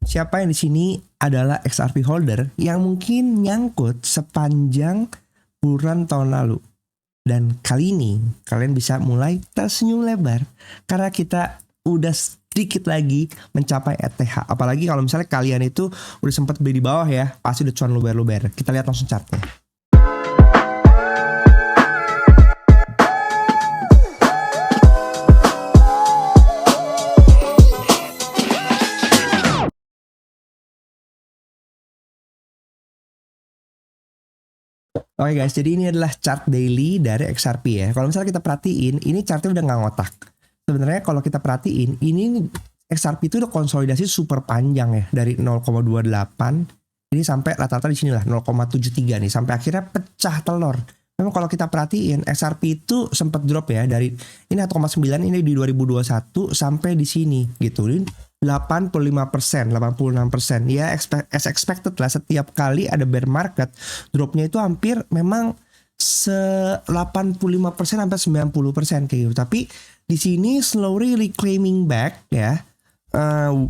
siapa yang di sini adalah XRP holder yang mungkin nyangkut sepanjang bulan tahun lalu. Dan kali ini kalian bisa mulai tersenyum lebar karena kita udah sedikit lagi mencapai ETH. Apalagi kalau misalnya kalian itu udah sempat beli di bawah ya, pasti udah cuan luber-luber. Kita lihat langsung chartnya. Oke guys, jadi ini adalah chart daily dari XRP ya. Kalau misalnya kita perhatiin, ini chartnya udah nggak ngotak. Sebenarnya kalau kita perhatiin, ini XRP itu udah konsolidasi super panjang ya, dari 0,28 ini sampai rata-rata di sini lah 0,73 nih, sampai akhirnya pecah telur. Memang kalau kita perhatiin, XRP itu sempat drop ya dari ini 1,9 ini di 2021 sampai di sini gitu. Ini 85%, 86%. Ya as expected lah, setiap kali ada bear market, dropnya itu hampir memang 85% sampai 90% kayak gitu. Tapi di sini slowly reclaiming back ya.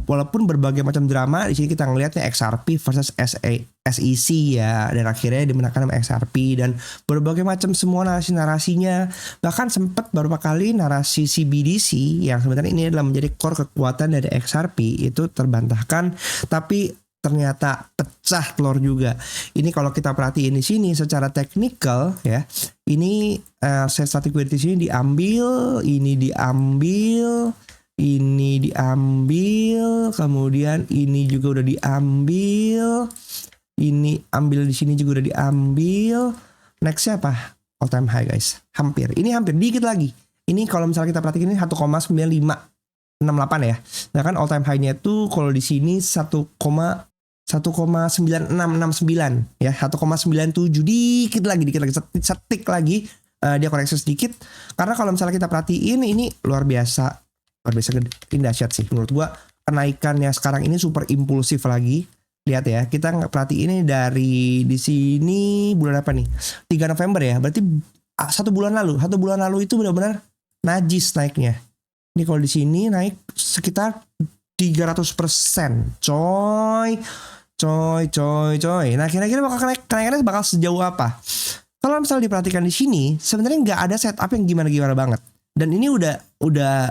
Walaupun berbagai macam drama di sini kita ngelihatnya XRP versus SEC ya, dan akhirnya dimenangkan sama XRP dan berbagai macam semua narasinya. Bahkan sempat beberapa kali narasi CBDC yang sebenarnya ini adalah menjadi core kekuatan dari XRP itu terbantahkan, tapi ternyata pecah telur juga. Ini kalau kita perhatiin di sini secara teknikal ya, ini static liquidity sini diambil, ini diambil, ini diambil, kemudian ini juga udah diambil, ini ambil di sini juga udah diambil. Nextnya apa? All time high guys, hampir. Ini hampir dikit lagi. Ini kalau misalnya kita perhatikan ini 1,9568 ya. Nah kan all time high-nya itu kalau di sini 1,9669 ya, 1,97 dikit lagi, setik lagi. Dia koreksi sedikit. Karena kalau misalnya kita perhatiin ini luar biasa gede, dahsyat sih menurut gua. Kenaikannya sekarang ini super impulsif lagi. Lihat ya, kita nggak perhatiin ini dari di sini bulan apa nih? 3 November ya. Berarti satu bulan lalu itu benar-benar najis naiknya. Ini kalau di sini naik sekitar 300%. Coy. Nah, kira-kira kenaikannya bakal sejauh apa? Kalau misalnya diperhatikan di sini, sebenarnya nggak ada setup yang gimana-gimana banget. Dan ini udah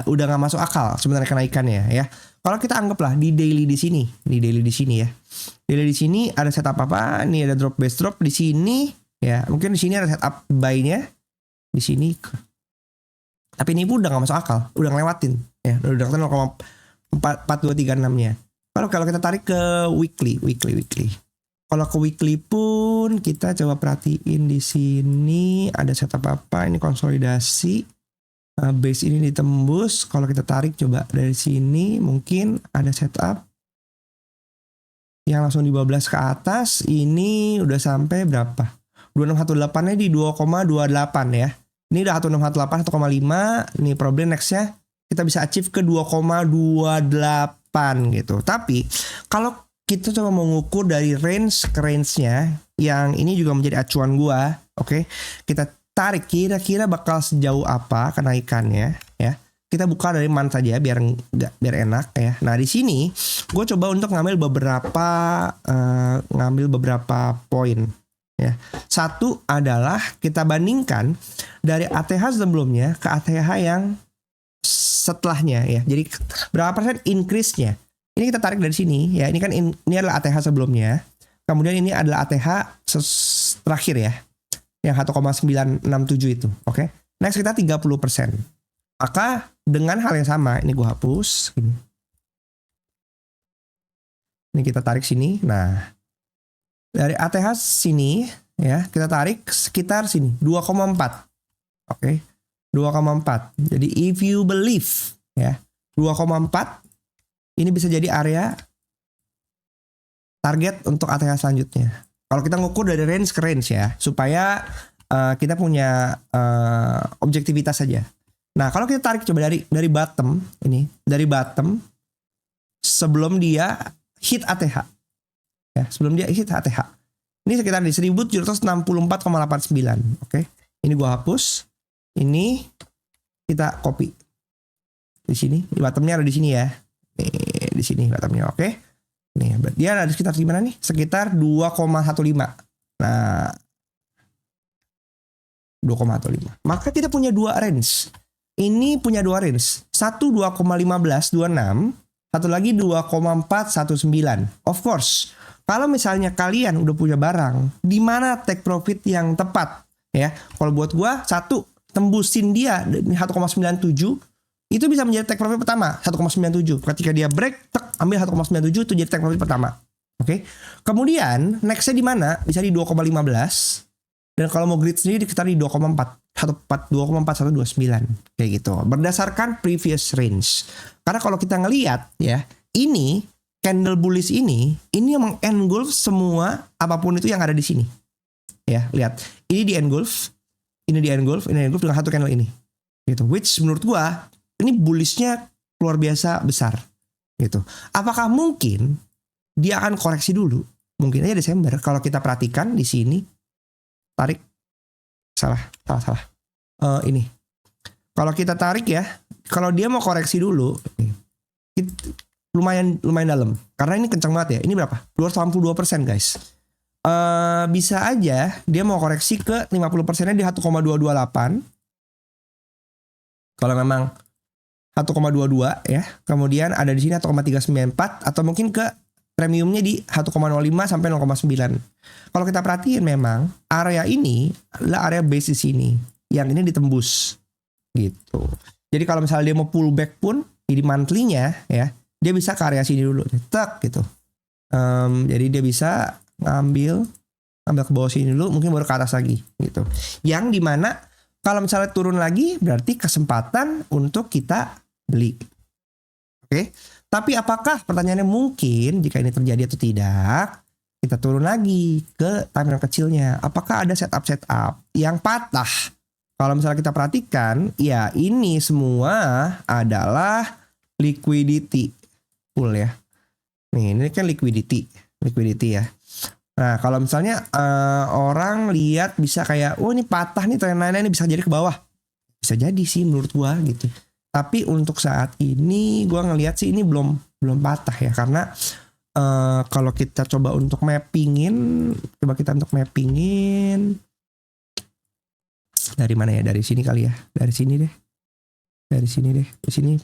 nggak masuk akal sebenarnya kenaikannya ya. Kalau kita anggaplah di daily di sini ya. Daily di sini ada setup apa? Ini ada drop base drop di sini ya. Mungkin di sini ada setup buy-nya di sini. Tapi ini pun udah nggak masuk akal, udah ngelewatin ya. Udah ngelewatin 0,4236-nya. Kalau kita tarik ke weekly. Kalau ke weekly pun kita coba perhatiin di sini ada setup apa? Ini konsolidasi. Base ini ditembus. Kalau kita tarik coba dari sini mungkin ada setup yang langsung di 12 ke atas. Ini udah sampai berapa? 2618-nya di 2,28 ya. Ini udah 1618 1,5. Ini problem nextnya kita bisa achieve ke 2,28 gitu. Tapi kalau kita coba mengukur dari range ke range-nya, yang ini juga menjadi acuan gua, oke? Kita tarik kira-kira bakal sejauh apa kenaikannya ya. Kita buka dari mana saja biar enak ya. Nah di sini gue coba untuk ngambil beberapa poin ya. Satu adalah kita bandingkan dari ATH sebelumnya ke ATH yang setelahnya ya. Jadi berapa persen increase-nya? Ini kita tarik dari sini ya. Ini kan ini adalah ATH sebelumnya. Kemudian ini adalah ATH terakhir ya, yang 1,967 itu. Oke. Next kita 30%. Maka dengan hal yang sama, ini gue hapus. Ini kita tarik sini. Nah, dari ATH sini ya, kita tarik sekitar sini 2,4. Oke. 2,4. Jadi if you believe ya, 2,4 ini bisa jadi area target untuk ATH selanjutnya. Kalau kita ngukur dari range ke range ya, supaya kita punya objektivitas saja. Nah, kalau kita tarik coba dari bottom ini, dari bottom sebelum dia hit ATH. Ya, sebelum dia hit ATH. Ini sekitar di 1764,89. Oke. Ini gua hapus. Ini kita copy. Di sini, di bottomnya ada di sini ya. Di sini bottomnya, oke. Nih, dia ada sekitar gimana nih? Sekitar 2,15. Nah, 2,15. Maka kita punya dua range. Ini punya dua range. Satu 2,1526, satu lagi 2,419. Of course, kalau misalnya kalian udah punya barang, di mana take profit yang tepat? Ya, kalau buat gua satu tembusin dia 1,97 itu bisa menjadi take profit pertama 1,97. Ketika dia break, tek, ambil 1,97 itu jadi take profit pertama. Oke. Kemudian nextnya di mana? Bisa di 2,15. Dan kalau mau grid sendiri kita di 2,4. 2,4129 kayak gitu. Berdasarkan previous range. Karena kalau kita ngelihat ya, ini candle bullish ini mengengulf semua apapun itu yang ada di sini. Ya, lihat. Ini di engulf, ini di engulf dengan satu candle ini. Gitu. Which menurut gua ini bullishnya luar biasa besar. Gitu. Apakah mungkin dia akan koreksi dulu? Mungkin aja Desember kalau kita perhatikan di sini. Tarik. Salah. Ini. Kalau kita tarik ya, kalau dia mau koreksi dulu, lumayan dalam. Karena ini kencang banget ya. Ini berapa? 282% guys. Bisa aja dia mau koreksi ke 50%-nya di 1,228. Kalau memang 1,22 ya. Kemudian ada di sini 1,394 atau mungkin ke premiumnya di 1,05 sampai 0,9. Kalau kita perhatiin memang area ini adalah area basis ini. Yang ini ditembus gitu. Jadi kalau misalnya dia mau pullback pun di monthly-nya ya, dia bisa ke area sini dulu. Tek gitu. Jadi dia bisa ngambil ke bawah sini dulu, mungkin baru ke atas lagi gitu. Yang dimana kalau misalnya turun lagi berarti kesempatan untuk kita beli. Oke. Tapi apakah pertanyaannya mungkin jika ini terjadi atau tidak, kita turun lagi ke time frame kecilnya. Apakah ada setup yang patah? Kalau misalnya kita perhatikan, ya ini semua adalah liquidity pool ya. Nih, ini kan liquidity ya. Nah, kalau misalnya orang lihat bisa kayak, oh ini patah nih trend line-nya ini bisa jadi ke bawah. Bisa jadi sih menurut gua gitu. Tapi untuk saat ini gue ngelihat sih ini belum patah ya, karena kalau kita coba untuk mappingin dari mana ya, dari sini kali ya, dari sini deh di sini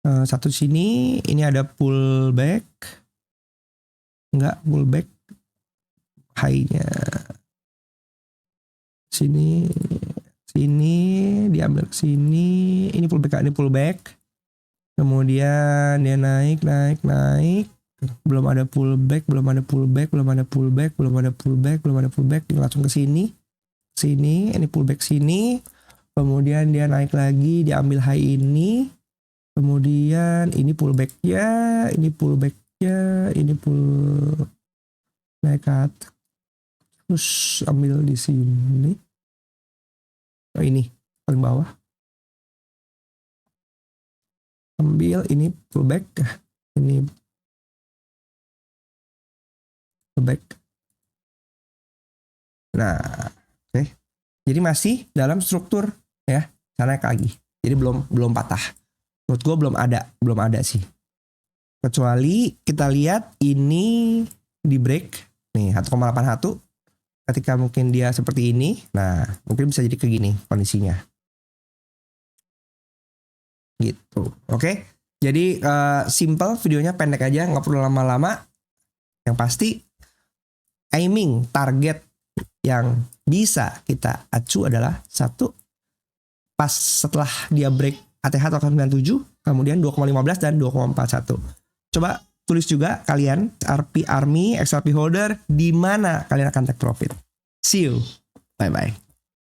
satu sini ini ada pullback, enggak pullback high-nya sini diambil ke sini, ini pullback, kemudian dia naik, belum ada pullback, langsung ke sini, ini pullback sini, kemudian dia naik lagi, diambil high ini, kemudian ini pullbacknya, ini naik ke atas, terus ambil di sini. Oh, ini paling bawah, ambil ini pullback, ini pullback. Nah, oke. Jadi masih dalam struktur ya, naik lagi. Jadi belum patah. Menurut gue belum ada sih. Kecuali kita lihat ini di break nih 1,81. Ketika mungkin dia seperti ini, nah mungkin bisa jadi kayak gini kondisinya. Gitu, oke? Jadi simple, videonya pendek aja, nggak perlu lama-lama. Yang pasti aiming target yang bisa kita acu adalah satu, pas setelah dia break ATH 97, kemudian 2,15 dan 2,41. Coba tulis juga kalian RP Army, XRP holder, di mana kalian akan take profit. See you. Bye-bye.